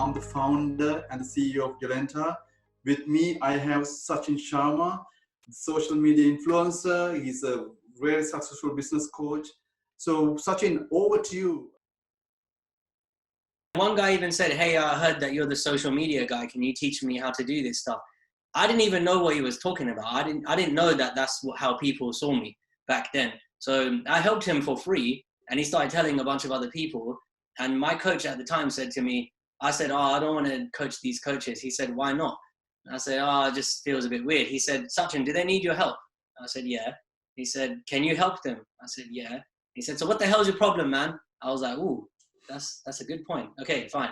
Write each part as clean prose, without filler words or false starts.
I'm the founder and the CEO of Delenta. With me, I have Sachin Sharma, social media influencer. He's a very successful business coach. So Sachin, over to you. One guy even said, hey, I heard that you're the social media guy. Can you teach me how to do this stuff? I didn't even know what he was talking about. I didn't know that that's how people saw me back then. So I helped him for free, and he started telling a bunch of other people. And my coach at the time said to me, I said, I don't want to coach these coaches. He said, why not? And I said, it just feels a bit weird. He said, Sachin, do they need your help? I said, yeah. He said, can you help them? I said, yeah. He said, so what the hell's your problem, man? I was like, ooh, that's a good point. Okay, fine.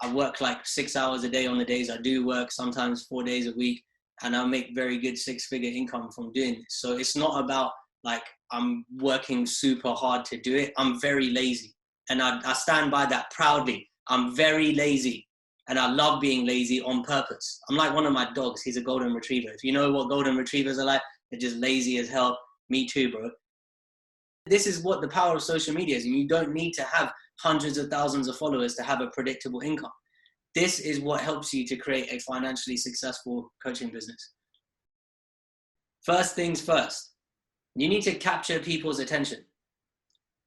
I work like 6 hours a day on the days I do work, sometimes 4 days a week, and I make very good six-figure income from doing this. So it's not about like I'm working super hard to do it. I'm very lazy, and I stand by that proudly. I'm very lazy, and I love being lazy on purpose. I'm like one of my dogs. He's a golden retriever. If you know what golden retrievers are like, they're just lazy as hell. Me too, bro. This is what the power of social media is, and you don't need to have hundreds of thousands of followers to have a predictable income. This is what helps you to create a financially successful coaching business. First things first, you need to capture people's attention.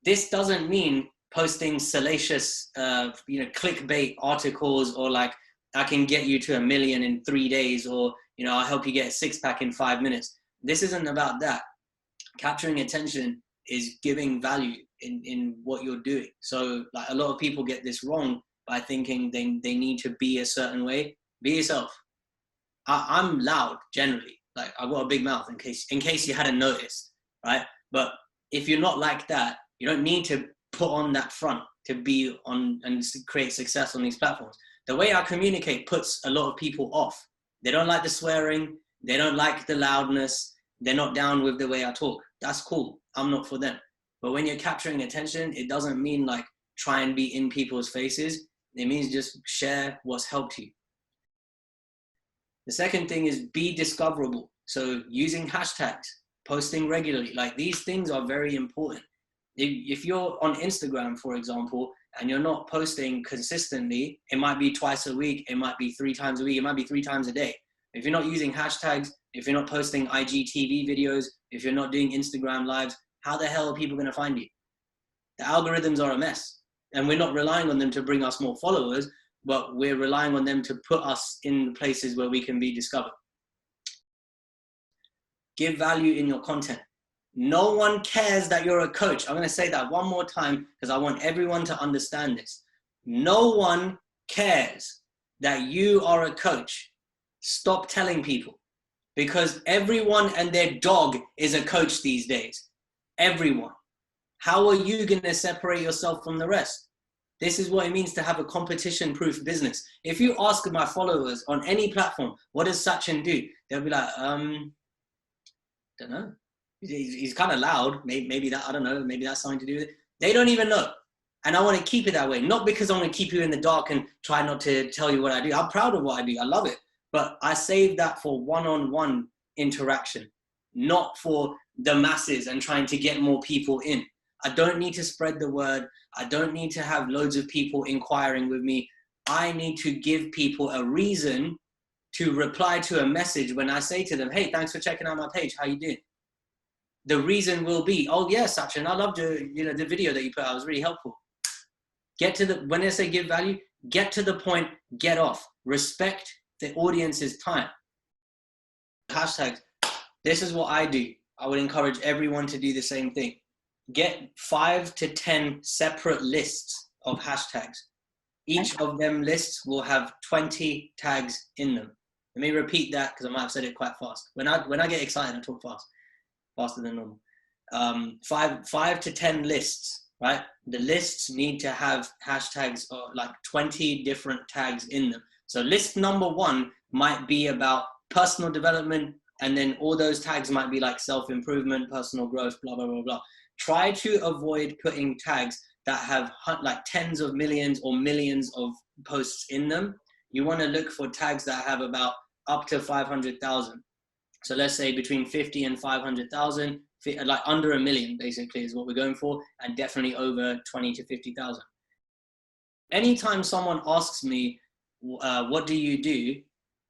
This doesn't mean posting salacious, clickbait articles, or like, I can get you to 1 million in 3 days, or, I'll help you get a 6-pack in 5 minutes. This isn't about that. Capturing attention is giving value in what you're doing. So like a lot of people get this wrong by thinking they need to be a certain way. Be yourself. I'm loud generally. Like I've got a big mouth in case you hadn't noticed, right? But if you're not like that, you don't need to put on that front to be on and create success on these platforms. The way I communicate puts a lot of people off. They don't like the swearing. They don't like the loudness. They're not down with the way I talk. That's cool. I'm not for them. But when you're capturing attention, it doesn't mean like try and be in people's faces. It means just share what's helped you. The second thing is be discoverable. So using hashtags, posting regularly, like these things are very important. If you're on Instagram, for example, and you're not posting consistently, it might be twice a week, it might be 3 times a week, it might be 3 times a day. If you're not using hashtags, if you're not posting IGTV videos, if you're not doing Instagram lives, how the hell are people going to find you? The algorithms are a mess, and we're not relying on them to bring us more followers, but we're relying on them to put us in places where we can be discovered. Give value in your content. No one cares that you're a coach. I'm going to say that one more time because I want everyone to understand this. No one cares that you are a coach. Stop telling people, because everyone and their dog is a coach these days. Everyone. How are you going to separate yourself from the rest? This is what it means to have a competition-proof business. If you ask my followers on any platform, what does Sachin do? They'll be like, don't know. He's kind of loud. Maybe that, I don't know. Maybe that's something to do with it. They don't even know. And I want to keep it that way. Not because I want to keep you in the dark and try not to tell you what I do. I'm proud of what I do. I love it. But I save that for one-on-one interaction, not for the masses and trying to get more people in. I don't need to spread the word. I don't need to have loads of people inquiring with me. I need to give people a reason to reply to a message when I say to them, hey, thanks for checking out my page. How you doing? The reason will be, oh yeah, Sachin, I loved the video that you put out. It was really helpful. When I say give value, get to the point, get off. Respect the audience's time. Hashtags. This is what I do. I would encourage everyone to do the same thing. Get 5 to 10 separate lists of hashtags. Each of them lists will have 20 tags in them. Let me repeat that because I might have said it quite fast. When I get excited, I talk fast, faster than normal. 5 to 10 lists, right? The lists need to have hashtags or like 20 different tags in them. So list number 1 might be about personal development, and then all those tags might be like self-improvement, personal growth, blah, blah, blah, blah. Try to avoid putting tags that have like tens of millions or millions of posts in them. You want to look for tags that have about up to 500,000. So let's say between 50 and 500,000, like under 1 million basically is what we're going for, and definitely over 20 to 50,000. Anytime someone asks me, what do you do?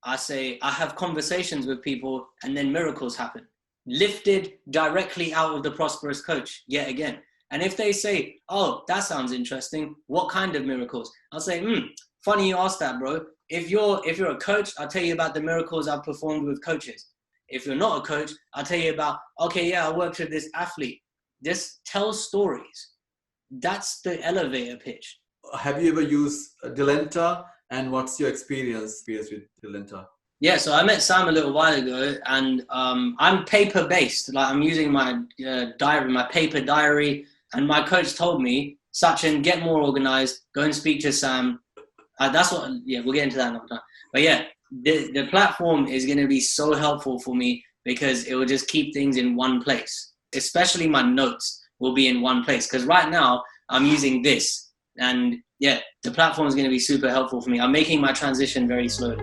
I say, I have conversations with people and then miracles happen. Lifted directly out of the prosperous coach yet again. And if they say, oh, that sounds interesting, what kind of miracles? I'll say, funny you asked that, bro. If you're a coach, I'll tell you about the miracles I've performed with coaches. If you're not a coach, I'll tell you about, okay, yeah, I worked with this athlete. Just tell stories. That's the elevator pitch. Have you ever used Delenta, and what's your experience with Delenta? Yeah, so I met Sam a little while ago, and I'm paper-based. Like, I'm using my diary, my paper diary, and my coach told me, Sachin, get more organized, go and speak to Sam. That's what, yeah, we'll get into that another time. But yeah, the platform is going to be so helpful for me because it will just keep things in one place. Especially my notes will be in one place. Because right now, I'm using this. And yeah, the platform is going to be super helpful for me. I'm making my transition very slowly.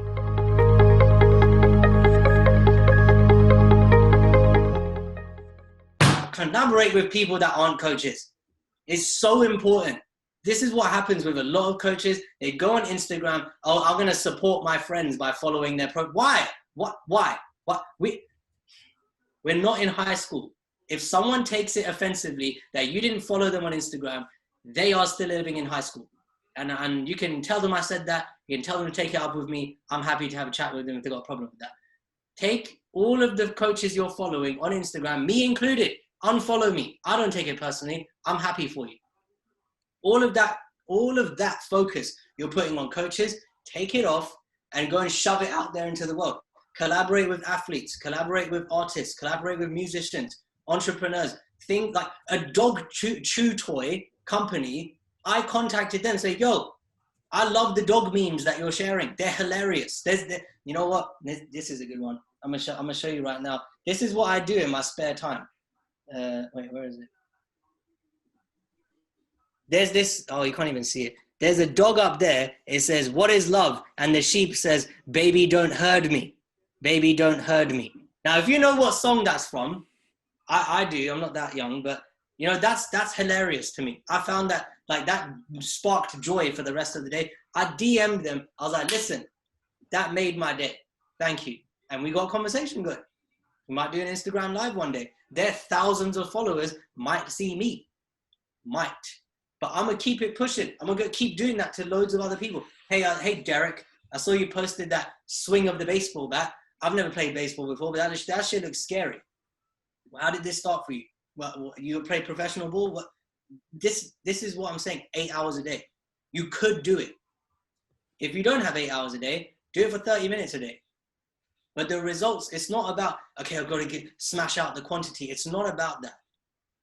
Collaborate with people that aren't coaches. It's so important. This is what happens with a lot of coaches. They go on Instagram. Oh, I'm going to support my friends by following their Why? Why? We're not in high school. If someone takes it offensively that you didn't follow them on Instagram, they are still living in high school. And you can tell them I said that. You can tell them to take it up with me. I'm happy to have a chat with them if they've got a problem with that. Take all of the coaches you're following on Instagram, me included, unfollow me. I don't take it personally. I'm happy for you. All of that focus you're putting on coaches, take it off and go and shove it out there into the world. Collaborate with athletes, collaborate with artists, collaborate with musicians, entrepreneurs. Think like a dog chew toy company. I contacted them and say, yo, I love the dog memes that you're sharing. They're hilarious. You know what? This is a good one. I'm gonna show you right now. This is what I do in my spare time. Wait, where is it? There's this, oh, you can't even see it. There's a dog up there. It says, what is love? And the sheep says, baby, don't herd me. Baby, don't herd me. Now, if you know what song that's from, I do. I'm not that young, but you know, that's hilarious to me. I found that sparked joy for the rest of the day. I DM'd them. I was like, listen, that made my day. Thank you. And we got a conversation going. We might do an Instagram live one day. Their thousands of followers might see me. Might. But I'm going to keep it pushing. I'm going to keep doing that to loads of other people. Hey, Derek, I saw you posted that swing of the baseball bat. I've never played baseball before, but that shit looks scary. How did this start for you? Well, you play professional ball? What? This is what I'm saying, 8 hours a day. You could do it. If you don't have 8 hours a day, do it for 30 minutes a day. But the results, it's not about, okay, I've got to smash out the quantity. It's not about that.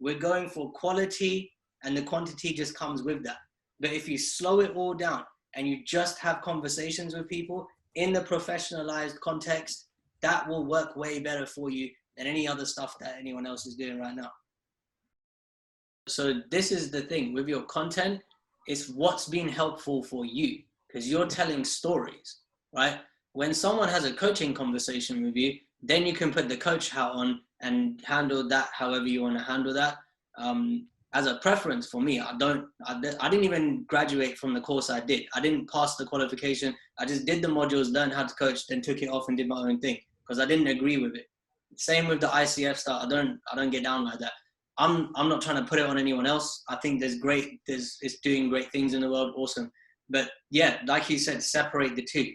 We're going for quality, and the quantity just comes with that. But if you slow it all down and you just have conversations with people in the professionalized context, that will work way better for you than any other stuff that anyone else is doing right now. So this is the thing with your content, it's what's been helpful for you because you're telling stories, right? When someone has a coaching conversation with you, then you can put the coach hat on and handle that however you want to handle that. As a preference for me, I didn't even graduate from the course I did. I didn't pass the qualification. I just did the modules, learned how to coach, then took it off and did my own thing because I didn't agree with it. Same with the ICF stuff. I don't get down like that. I'm not trying to put it on anyone else. I think it's doing great things in the world. Awesome. But yeah, like you said, separate the two.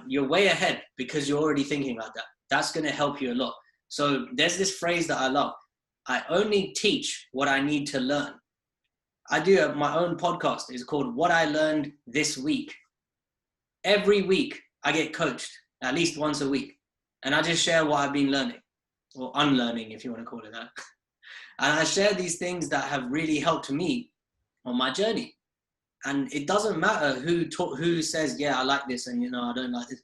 You're way ahead because you're already thinking like that. That's going to help you a lot. So there's this phrase that I love. I only teach what I need to learn. I do my own podcast. It's called What I Learned This Week. Every week I get coached at least once a week. And I just share what I've been learning or unlearning, if you want to call it that. And I share these things that have really helped me on my journey. And it doesn't matter who says, yeah, I like this and, I don't like this.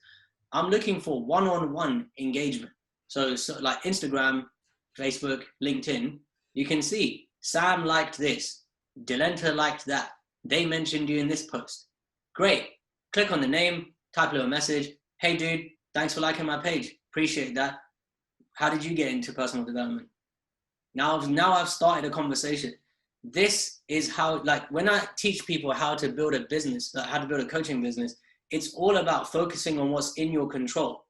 I'm looking for one-on-one engagement. So like Instagram, Facebook, LinkedIn, you can see Sam liked this, Delenta liked that. They mentioned you in this post. Great. Click on the name, type a little message. Hey, dude, thanks for liking my page. Appreciate that. How did you get into personal development? Now I've started a conversation. This is how, like, when I teach people how to build a business, how to build a coaching business, it's all about focusing on what's in your control.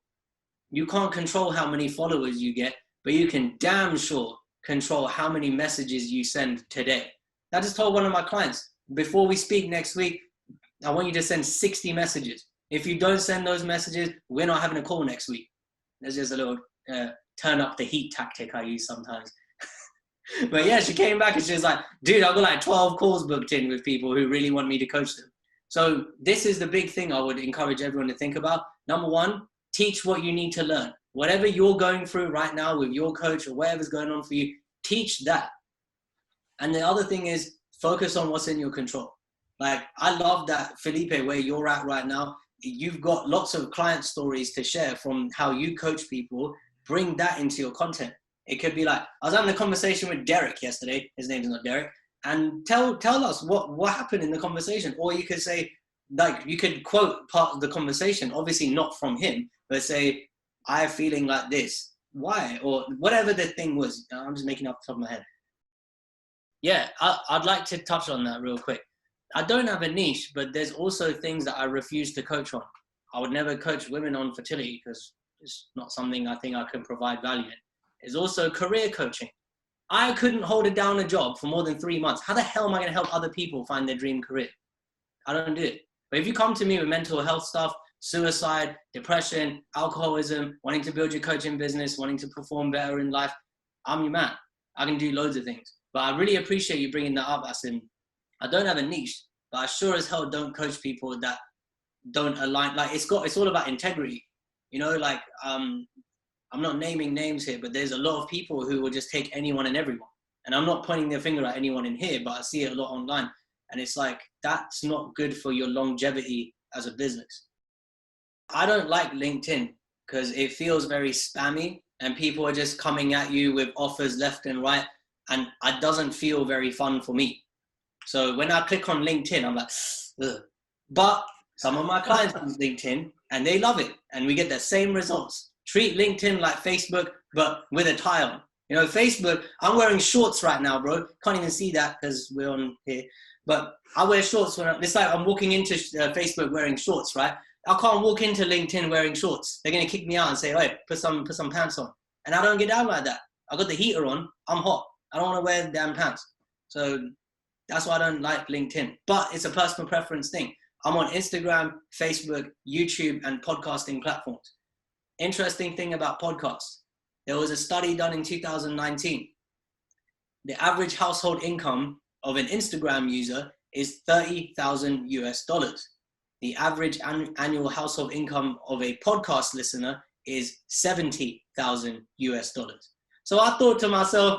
You can't control how many followers you get, but you can damn sure control how many messages you send today. I just told one of my clients, before we speak next week, I want you to send 60 messages. If you don't send those messages, we're not having a call next week. There's just a little turn up the heat tactic I use sometimes. But yeah, she came back and she was like, dude, I've got like 12 calls booked in with people who really want me to coach them. So this is the big thing I would encourage everyone to think about. Number one, teach what you need to learn. Whatever you're going through right now with your coach or whatever's going on for you, teach that. And the other thing is focus on what's in your control. Like, I love that, Felipe, where you're at right now. You've got lots of client stories to share from how you coach people. Bring that into your content. It could be like, I was having a conversation with Derek yesterday. His name is not Derek. And tell us what happened in the conversation. Or you could say, like, you could quote part of the conversation, obviously not from him, but say, I'm feeling like this. Why? Or whatever the thing was. I'm just making up the top of my head. Yeah, I'd like to touch on that real quick. I don't have a niche, but there's also things that I refuse to coach on. I would never coach women on fertility because it's not something I think I can provide value in. There's also career coaching. I couldn't hold down a job for more than 3 months. How the hell am I going to help other people find their dream career? I don't do it. But if you come to me with mental health stuff, suicide, depression, alcoholism, wanting to build your coaching business, wanting to perform better in life, I'm your man. I can do loads of things. But I really appreciate you bringing that up, Asim. I don't have a niche, but I sure as hell don't coach people that don't align. Like, it's all about integrity. You know, like, I'm not naming names here, but there's a lot of people who will just take anyone and everyone. And I'm not pointing their finger at anyone in here, but I see it a lot online. And it's like, that's not good for your longevity as a business. I don't like LinkedIn because it feels very spammy and people are just coming at you with offers left and right. And it doesn't feel very fun for me. So when I click on LinkedIn, I'm like, ugh. But some of my clients use LinkedIn and they love it. And we get the same results. Treat LinkedIn like Facebook, but with a tie on. You know, Facebook, I'm wearing shorts right now, bro. Can't even see that because we're on here. But I wear shorts when it's like I'm walking into Facebook wearing shorts, right? I can't walk into LinkedIn wearing shorts. They're going to kick me out and say, hey, put some pants on. And I don't get down like that. I got the heater on. I'm hot. I don't want to wear damn pants. So that's why I don't like LinkedIn. But it's a personal preference thing. I'm on Instagram, Facebook, YouTube, and podcasting platforms. Interesting thing about podcasts. There was a study done in 2019. The average household income of an Instagram user is $30,000 US. The average annual household income of a podcast listener is $70,000 US. So I thought to myself,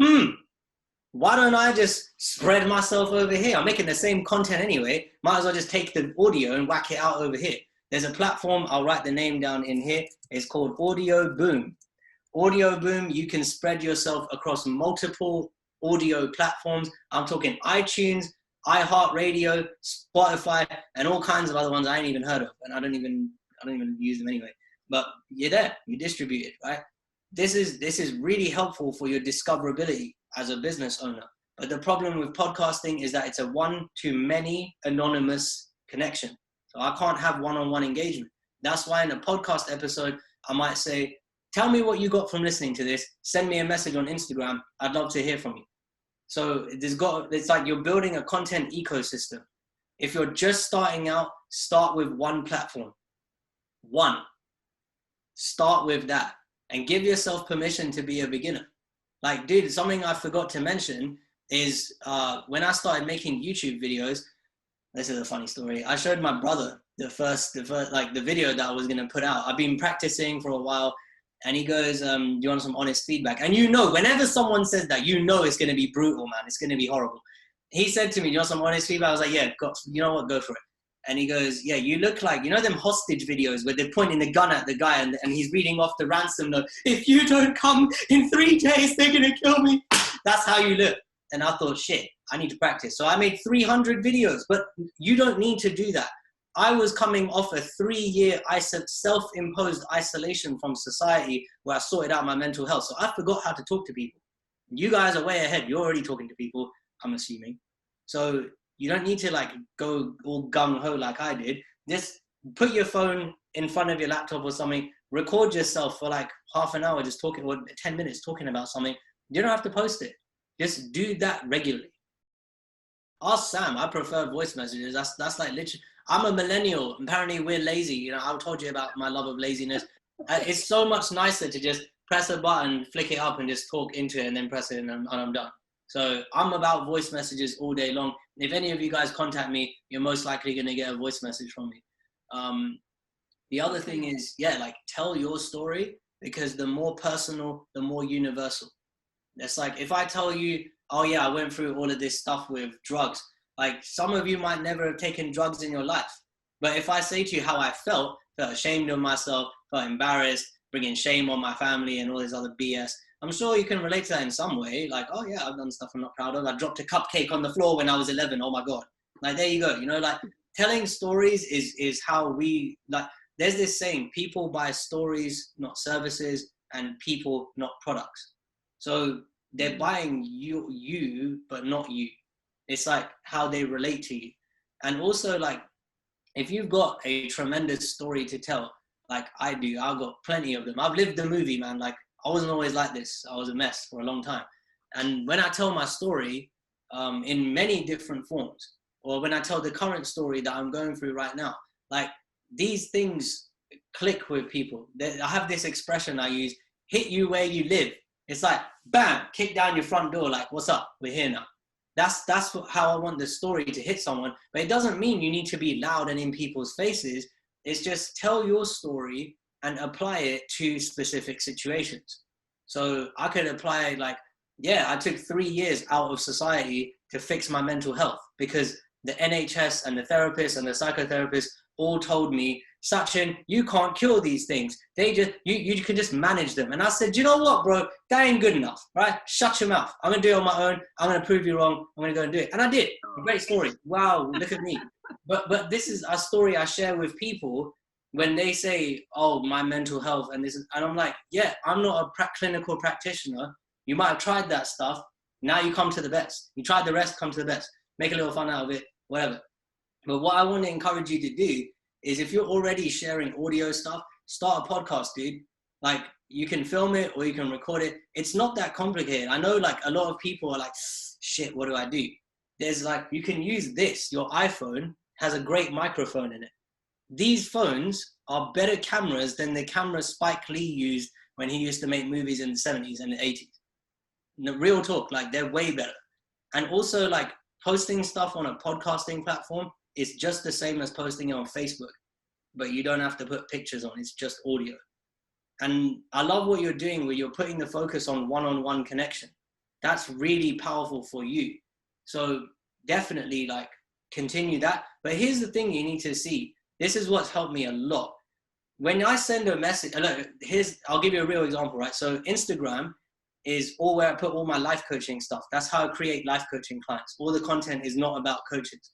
why don't I just spread myself over here? I'm making the same content anyway. Might as well just take the audio and whack it out over here. There's a platform, I'll write the name down in here. It's called Audio Boom. Audio Boom, you can spread yourself across multiple audio platforms. I'm talking iTunes, iHeartRadio, Spotify, and all kinds of other ones I ain't even heard of. And I don't even use them anyway. But you're there, you distribute it, right? This is really helpful for your discoverability as a business owner. But the problem with podcasting is that it's a one-to-many anonymous connection. So I can't have one-on-one engagement. That's why in a podcast episode, I might say, tell me what you got from listening to this. Send me a message on Instagram. I'd love to hear from you. So it's like you're building a content ecosystem. If you're just starting out, start with one platform. One. Start with that and give yourself permission to be a beginner. Like, dude, something I forgot to mention is when I started making YouTube videos, this is a funny story. I showed my brother the first like the video that I was going to put out. I've been practicing for a while and he goes, do you want some honest feedback? And you know, whenever someone says that, you know, it's going to be brutal, man. It's going to be horrible. He said to me, do you want some honest feedback? I was like, yeah, you know what? Go for it. And he goes, yeah, you look like, you know, them hostage videos where they're pointing the gun at the guy and he's reading off the ransom note. If you don't come in 3 days, they're going to kill me. That's how you look. And I thought, shit, I need to practice. So I made 300 videos, but you don't need to do that. I was coming off a 3-year self-imposed isolation from society where I sorted out my mental health. So I forgot how to talk to people. You guys are way ahead. You're already talking to people, I'm assuming. So you don't need to like go all gung-ho like I did. Just put your phone in front of your laptop or something, record yourself for like half an hour just talking, or 10 minutes talking about something. You don't have to post it. Just do that regularly. Ask Sam. I prefer voice messages. That's like literally, I'm a millennial. Apparently we're lazy. You know, I told you about my love of laziness. It's so much nicer to just press a button, flick it up and just talk into it and then press it and I'm done. So I'm about voice messages all day long. If any of you guys contact me, you're most likely going to get a voice message from me. The other thing is, yeah, like tell your story, because the more personal, the more universal. It's like if I tell you, oh yeah, I went through all of this stuff with drugs. Like some of you might never have taken drugs in your life. But if I say to you how I felt ashamed of myself, felt embarrassed, bringing shame on my family and all this other BS, I'm sure you can relate to that in some way. Like, oh yeah, I've done stuff I'm not proud of. I dropped a cupcake on the floor when I was 11. Oh my God. Like, there you go. You know, like telling stories is how we, like, there's this saying, people buy stories, not services, and people, not products. So they're buying you, but not you. It's like how they relate to you. And also like, if you've got a tremendous story to tell, like I do, I've got plenty of them. I've lived the movie, man. Like I wasn't always like this. I was a mess for a long time. And when I tell my story in many different forms, or when I tell the current story that I'm going through right now, like these things click with people. I have this expression I use, hit you where you live. It's like, bam, kick down your front door. Like, what's up? We're here now. That's how I want the story to hit someone. But it doesn't mean you need to be loud and in people's faces. It's just tell your story and apply it to specific situations. So I could apply like, yeah, I took 3 years out of society to fix my mental health because the NHS and the therapists and the psychotherapists all told me, Sachin, you can't cure these things. They just, you can just manage them. And I said, you know what, bro? That ain't good enough, right? Shut your mouth. I'm going to do it on my own. I'm going to prove you wrong. I'm going to go and do it. And I did. A great story. Wow, look at me. But this is a story I share with people when they say, oh, my mental health and this is, and I'm like, yeah, I'm not a clinical practitioner. You might have tried that stuff. Now you come to the best. You tried the rest, come to the best. Make a little fun out of it, whatever. But what I want to encourage you to do is if you're already sharing audio stuff, start a podcast, dude. Like you can film it or you can record it. It's not that complicated. I know like a lot of people are like, shit, what do I do? There's like, you can use this. Your iPhone has a great microphone in it. These phones are better cameras than the camera Spike Lee used when he used to make movies in the 70s and the 80s. No, real talk, like they're way better. And also like posting stuff on a podcasting platform is just the same as posting it on Facebook, but you don't have to put pictures on, it's just audio. And I love what you're doing where you're putting the focus on one-on-one connection. That's really powerful for you. So definitely like continue that. But here's the thing you need to see. This is what's helped me a lot. When I send a message, look, I'll give you a real example, right? So Instagram is all where I put all my life coaching stuff. That's how I create life coaching clients. All the content is not about coaches.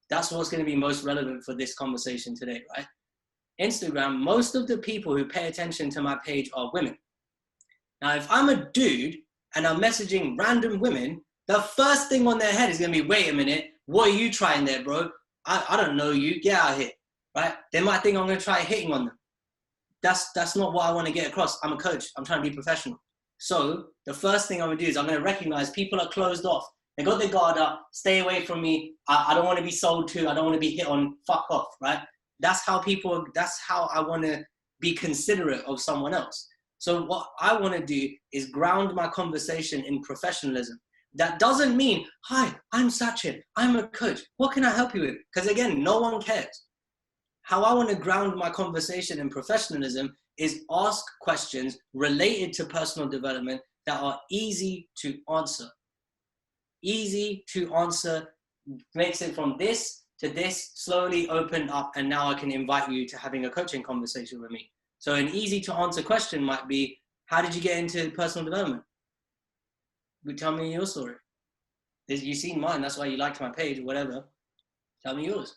That's what's going to be most relevant for this conversation today, right? Instagram, most of the people who pay attention to my page are women. Now, if I'm a dude and I'm messaging random women, the first thing on their head is going to be, wait a minute, what are you trying there, bro? I don't know you, get out of here, right? They might think I'm going to try hitting on them. That's not what I want to get across. I'm a coach. I'm trying to be professional. So the first thing I'm going to do is I'm going to recognize people are closed off. They got their guard up, stay away from me. I don't want to be sold to. I don't want to be hit on, fuck off, right? That's how I want to be considerate of someone else. So what I want to do is ground my conversation in professionalism. That doesn't mean, hi, I'm Sachin, I'm a coach. What can I help you with? Because again, no one cares. How I want to ground my conversation in professionalism is ask questions related to personal development that are easy to answer. Easy to answer makes it from this to this, slowly opened up, and now I can invite you to having a coaching conversation with me. So an easy to answer question might be, how did you get into personal development? Tell me your story. You've seen mine, that's why you liked my page or whatever. Tell me yours.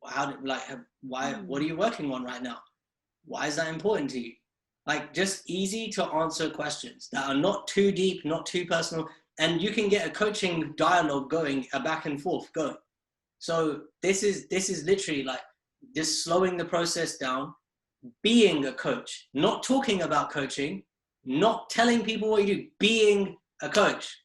What are you working on right now? Why is that important to you? Like just easy to answer questions that are not too deep, not too personal. and you can get a coaching dialogue going, a back and forth going. So this is literally like just slowing the process down, being a coach, not talking about coaching, not telling people what you do, being a coach.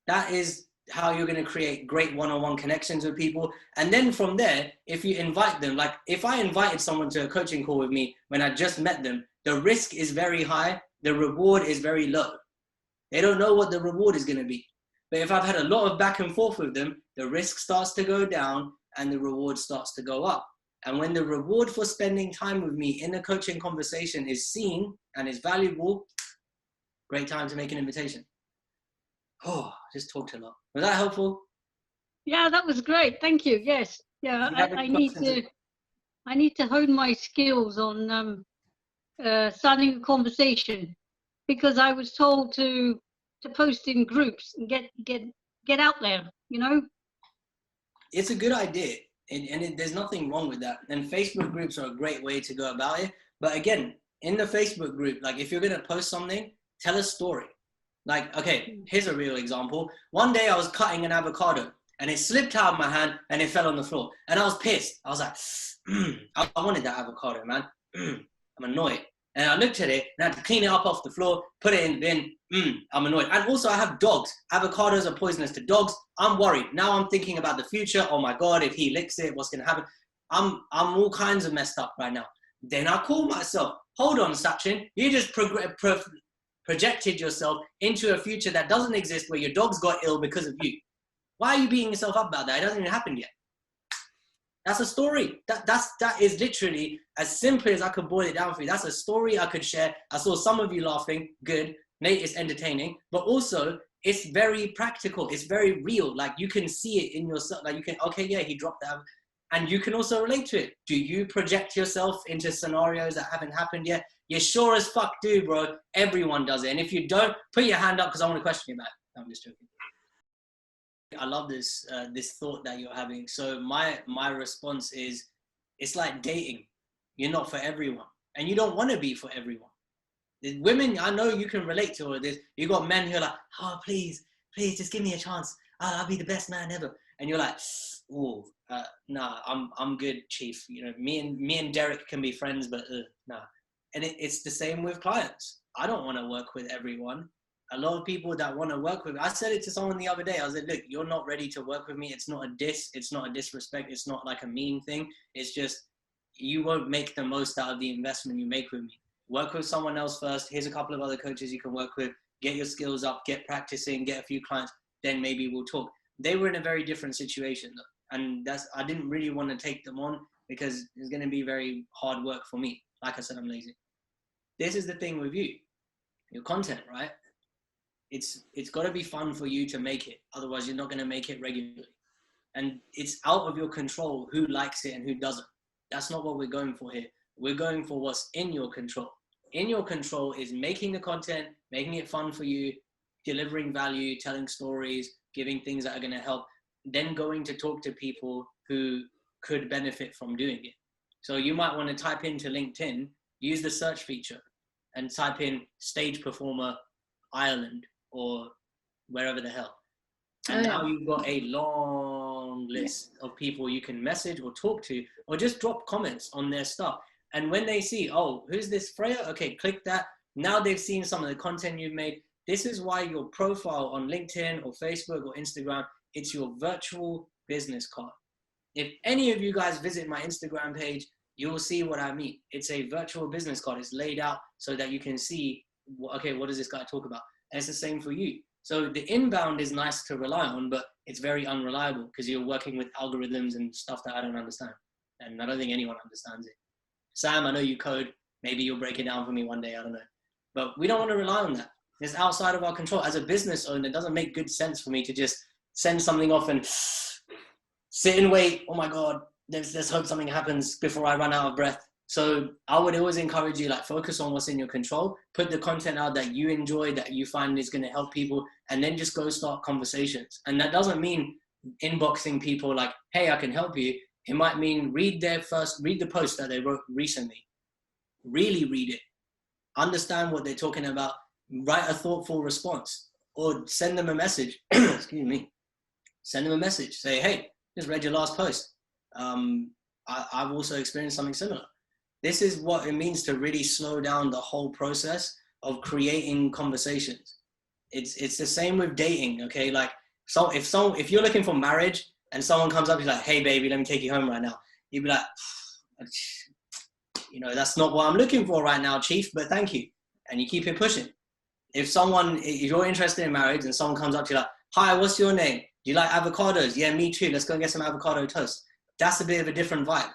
That is how you're going to create great one-on-one connections with people. And then from there, if you invite them, like if I invited someone to a coaching call with me when I just met them, the risk is very high, the reward is very low. They don't know what the reward is going to be. But if I've had a lot of back and forth with them, the risk starts to go down and the reward starts to go up. And when the reward for spending time with me in a coaching conversation is seen and is valuable, great time to make an invitation. Oh, I just talked a lot. Was that helpful? Yeah, that was great. Thank you. Yes. Yeah, I need to hone my skills on starting a conversation, because I was told to post in groups and get out there, you know. It's a good idea, and there's nothing wrong with that. And Facebook groups are a great way to go about it. But again, in the Facebook group, like if you're going to post something, tell a story. Like, okay, here's a real example. One day I was cutting an avocado and it slipped out of my hand and it fell on the floor. And I was pissed. I was like, I wanted that avocado, man. I'm annoyed. And I looked at it and I had to clean it up off the floor, put it in the bin. I'm annoyed. And also I have dogs. Avocados are poisonous to dogs. I'm worried. Now I'm thinking about the future. Oh my God, if he licks it, what's going to happen? I'm all kinds of messed up right now. Then I call myself, hold on, Sachin. You just projected yourself into a future that doesn't exist, where your dogs got ill because of you. Why are you beating yourself up about that? It hasn't even happened yet. That's a story. That is literally as simple as I could boil it down for you. That's a story I could share. I saw some of you laughing. Good. Nate, it's entertaining. But also, it's very practical. It's very real. Like, you can see it in yourself. Like, you can, okay, yeah, he dropped that. And you can also relate to it. Do you project yourself into scenarios that haven't happened yet? You sure as fuck do, bro. Everyone does it. And if you don't, put your hand up, because I want to question you about it. I'm just joking. I love this thought that you're having. So my response is, it's like dating. You're not for everyone, and you don't want to be for everyone. The women, I know you can relate to all of this. You got men who are like, oh, please, just give me a chance. I'll be the best man ever. And you're like, oh, nah, I'm good, chief. You know, me and Derek can be friends, but nah. And it's the same with clients. I don't want to work with everyone. A lot of people that want to work with me, I said it to someone the other day. I was like, look, you're not ready to work with me. It's not a diss. It's not a disrespect. It's not like a mean thing. It's just, you won't make the most out of the investment you make with me. Work with someone else first. Here's a couple of other coaches you can work with. Get your skills up, get practicing, get a few clients. Then maybe we'll talk. They were in a very different situation though. And I didn't really want to take them on because it's going to be very hard work for me. Like I said, I'm lazy. This is the thing with you, your content, right? It's got to be fun for you to make it. Otherwise, you're not going to make it regularly. And it's out of your control who likes it and who doesn't. That's not what we're going for here. We're going for what's in your control. In your control is making the content, making it fun for you, delivering value, telling stories, giving things that are going to help, then going to talk to people who could benefit from doing it. So you might want to type into LinkedIn, use the search feature and type in stage performer Ireland or wherever the hell. And now you've got a long list of people you can message or talk to, or just drop comments on their stuff. And when they see, oh, who's this Freya? Okay, click that. Now they've seen some of the content you've made. This is why your profile on LinkedIn or Facebook or Instagram, it's your virtual business card. If any of you guys visit my Instagram page, you will see what I mean. It's a virtual business card. It's laid out so that you can see, okay, what does this guy talk about? And it's the same for you. So the inbound is nice to rely on, but it's very unreliable because you're working with algorithms and stuff that I don't understand. And I don't think anyone understands it. Sam, I know you code. Maybe you'll break it down for me one day. I don't know. But we don't want to rely on that. It's outside of our control. As a business owner, it doesn't make good sense for me to just send something off and sit and wait. Oh my God, let's hope something happens before I run out of breath. So I would always encourage you, like, focus on what's in your control, put the content out that you enjoy, that you find is going to help people, and then just go start conversations. And that doesn't mean inboxing people like, hey, I can help you. It might mean read the post that they wrote recently. Really read it. Understand what they're talking about. Write a thoughtful response. or send them a message. Excuse me. Send them a message. Say, hey, just read your last post. I've also experienced something similar. This is what it means to really slow down the whole process of creating conversations. It's the same with dating, okay? Like, so if you're looking for marriage and someone comes up, he's like, hey baby, let me take you home right now. You'd be like, you know, that's not what I'm looking for right now, chief, but thank you. And you keep it pushing. If you're interested in marriage and someone comes up to you like, hi, what's your name? Do you like avocados? Yeah, me too. Let's go and get some avocado toast. That's a bit of a different vibe.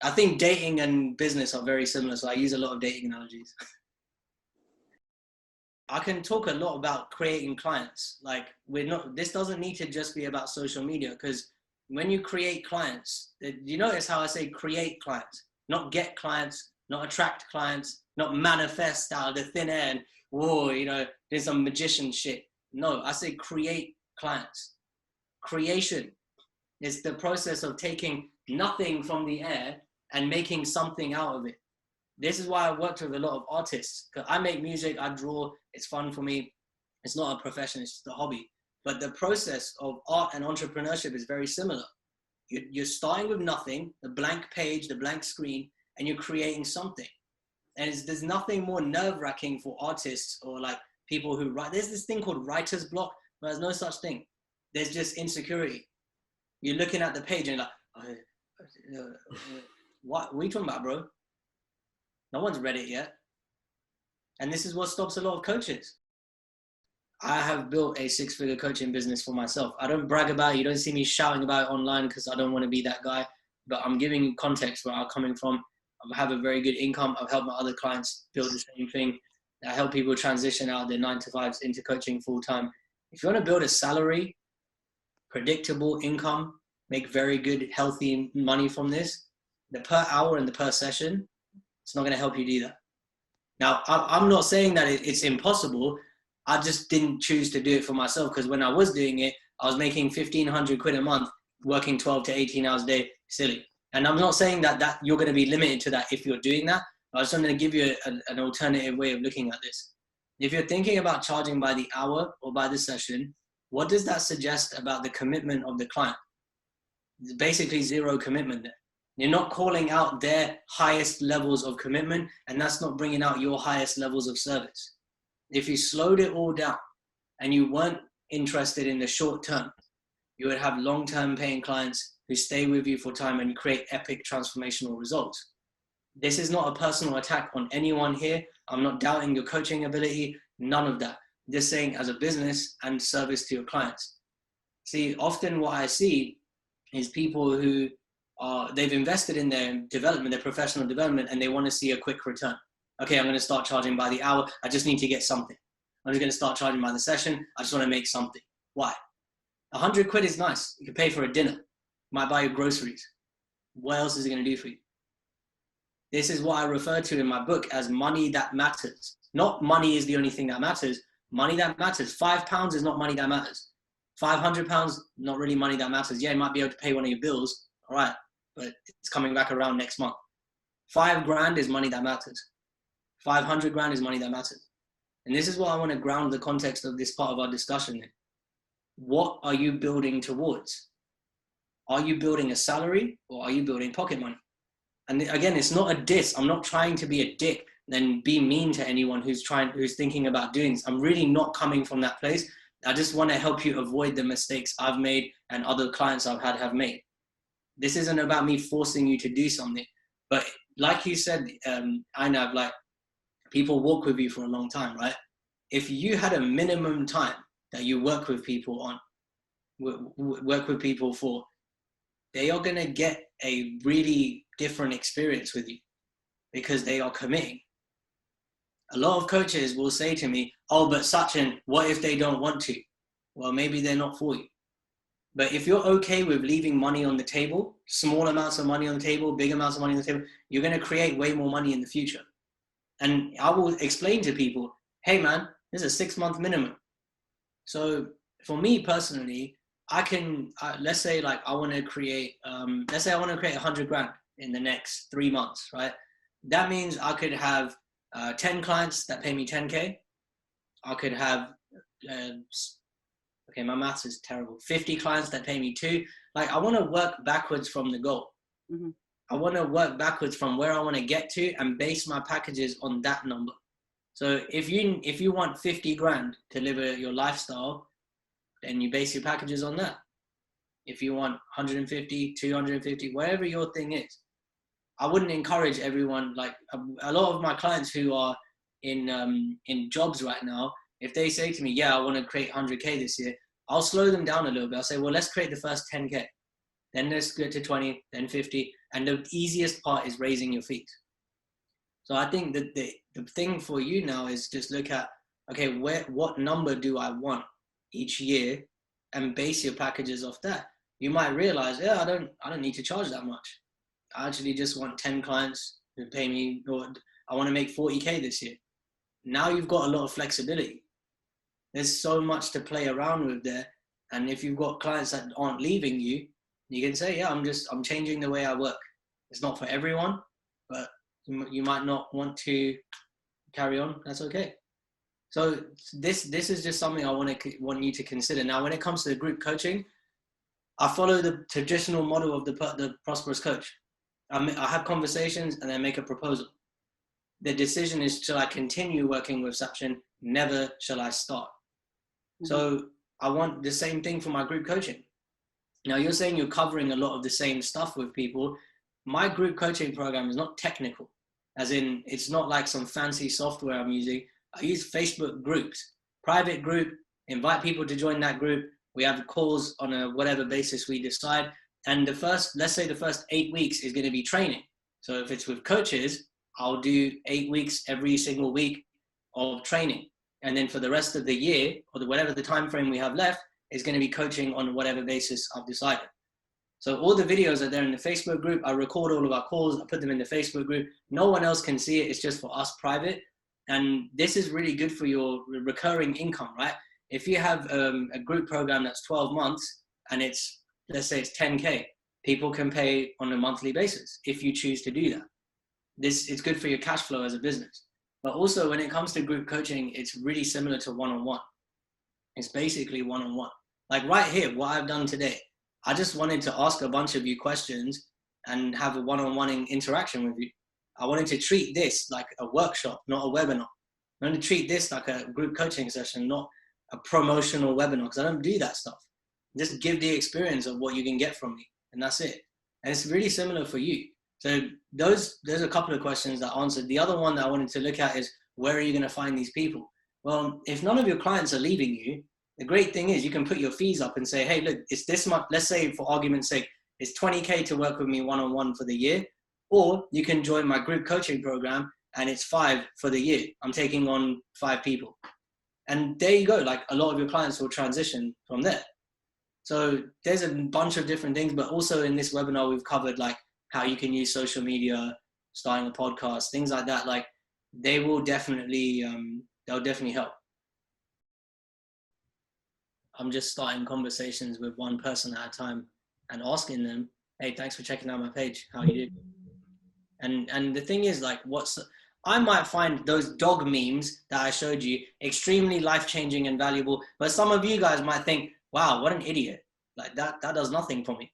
I think dating and business are very similar, so I use a lot of dating analogies. I can talk a lot about creating clients. Like, this doesn't need to just be about social media, because when you create clients, you notice how I say create clients, not get clients, not attract clients, not manifest out of the thin air and, whoa, you know, there's some magician shit. No, I say create clients. Creation is the process of taking nothing from the air and making something out of it. This is why I worked with a lot of artists. I make music, I draw, it's fun for me. It's not a profession, it's just a hobby. But the process of art and entrepreneurship is very similar. You're starting with nothing, the blank page, the blank screen, and you're creating something. And there's nothing more nerve-wracking for artists or like people who write. There's this thing called writer's block, but there's no such thing. There's just insecurity. You're looking at the page and you're like, what are you talking about, bro? No one's read it yet. And this is what stops a lot of coaches. I have built a 6-figure coaching business for myself. I don't brag about it. You don't see me shouting about it online because I don't want to be that guy. But I'm giving you context where I'm coming from. I have a very good income. I've helped my other clients build the same thing. I help people transition out of their 9-to-5s into coaching full-time. If you want to build a salary, predictable income, make very good, healthy money from this, the per hour and the per session, it's not going to help you do that. Now, I'm not saying that it's impossible. I just didn't choose to do it for myself, because when I was doing it, I was making 1,500 quid a month, working 12 to 18 hours a day. Silly. And I'm not saying that you're going to be limited to that if you're doing that. I was just going to give you an alternative way of looking at this. If you're thinking about charging by the hour or by the session, what does that suggest about the commitment of the client? It's basically zero commitment there. You're not calling out their highest levels of commitment, and that's not bringing out your highest levels of service. If you slowed it all down and you weren't interested in the short term, you would have long-term paying clients who stay with you for time and create epic transformational results. This is not a personal attack on anyone here. I'm not doubting your coaching ability, none of that. Just saying as a business and service to your clients. See, often what I see is people who they've invested in their development, their professional development, and they want to see a quick return. Okay, I'm going to start charging by the hour. I just need to get something. I'm just going to start charging by the session. I just want to make something. Why? 100 quid is nice. You can pay for a dinner. You might buy your groceries. What else is it going to do for you? This is what I refer to in my book as money that matters. Not money is the only thing that matters. Money that matters. £5 is not money that matters. £500, not really money that matters. Yeah, you might be able to pay one of your bills. All right, but it's coming back around next month. 5 grand is money that matters. 500 grand is money that matters. And this is what I want to ground the context of this part of our discussion in. What are you building towards? Are you building a salary or are you building pocket money? And again, it's not a diss. I'm not trying to be a dick and be mean to anyone who's thinking about doing this. I'm really not coming from that place. I just want to help you avoid the mistakes I've made and other clients I've had have made. This isn't about me forcing you to do something. But like you said, Ainab, like, people walk with you for a long time, right? If you had a minimum time that you work with people on, work with people for, they are going to get a really different experience with you because they are committing. A lot of coaches will say to me, oh, but Sachin, what if they don't want to? Well, maybe they're not for you. But if you're okay with leaving money on the table, small amounts of money on the table, big amounts of money on the table, you're going to create way more money in the future. And I will explain to people, hey man, this is a 6-month minimum. So for me personally, I can, let's say like I want to create, let's say I want to create 100 grand in the next 3 months, right? That means I could have 10 clients that pay me 10K. I could have okay, my maths is terrible. 50 clients that pay me 2. Like, I want to work backwards from the goal. Mm-hmm. I want to work backwards from where I want to get to and base my packages on that number. So if you want 50 grand to live your lifestyle, then you base your packages on that. If you want 150, 250, wherever your thing is. I wouldn't encourage everyone, like a lot of my clients who are in jobs right now, if they say to me, yeah, I want to create 100K this year, I'll slow them down a little bit. I'll say, well, let's create the first 10K. Then let's get to 20, then 50. And the easiest part is raising your fees. So I think that the thing for you now is just look at, okay, what number do I want each year, and base your packages off that. You might realize, yeah, I don't need to charge that much. I actually just want 10 clients who pay me, or I want to make 40K this year. Now you've got a lot of flexibility. There's so much to play around with there. And if you've got clients that aren't leaving you, you can say, yeah, I'm changing the way I work. It's not for everyone, but you might not want to carry on. That's okay. So this is just something I want you to consider. Now, when it comes to the group coaching, I follow the traditional model of the prosperous coach. I have conversations and then make a proposal. The decision is, shall I continue working with Sachin? Never shall I start. Mm-hmm. So I want the same thing for my group coaching. Now, you're saying you're covering a lot of the same stuff with people. My group coaching program is not technical, as in it's not like some fancy software I'm using. I use Facebook groups, private group, invite people to join that group. We have calls on a whatever basis we decide. And let's say the first 8 weeks is going to be training. So if it's with coaches, I'll do 8 weeks every single week of training. And then for the rest of the year, or whatever the time frame we have left, is going to be coaching on whatever basis I've decided. So all the videos are there in the Facebook group. I record all of our calls. I put them in the Facebook group. No one else can see it. It's just for us private. And this is really good for your recurring income, right? If you have a group program that's 12 months and let's say it's 10K, people can pay on a monthly basis if you choose to do that. It's good for your cash flow as a business. But also when it comes to group coaching, it's really similar to one-on-one. It's basically one-on-one. Like right here, what I've done today, I just wanted to ask a bunch of you questions and have a one-on-one interaction with you. I wanted to treat this like a workshop, not a webinar. I want to treat this like a group coaching session, not a promotional webinar, because I don't do that stuff. Just give the experience of what you can get from me, and that's it. And it's really similar for you. So there's a couple of questions that answered. The other one that I wanted to look at is, where are you going to find these people? Well, if none of your clients are leaving you, the great thing is you can put your fees up and say, hey, look, it's this month. Let's say for argument's sake, it's 20K to work with me one-on-one for the year. Or you can join my group coaching program and it's 5 for the year. I'm taking on 5 people. And there you go. Like a lot of your clients will transition from there. So there's a bunch of different things, but also in this webinar, we've covered like how you can use social media, starting a podcast, things like that. Like they will definitely, they'll definitely help. I'm just starting conversations with one person at a time and asking them, hey, thanks for checking out my page. How you doing? And the thing is, like, I might find those dog memes that I showed you extremely life-changing and valuable, but some of you guys might think, wow, what an idiot. Like that does nothing for me.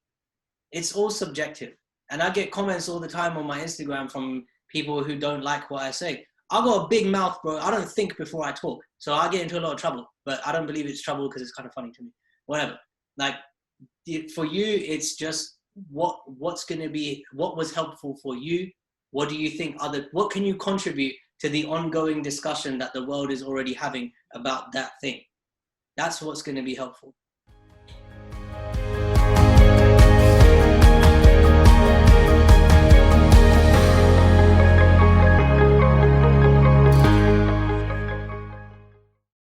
It's all subjective. And I get comments all the time on my Instagram from people who don't like what I say. I've got a big mouth, bro. I don't think before I talk. So I get into a lot of trouble, but I don't believe it's trouble because it's kind of funny to me. Whatever. Like for you, it's just what's going to be, what was helpful for you? What do you think what can you contribute to the ongoing discussion that the world is already having about that thing? That's what's going to be helpful.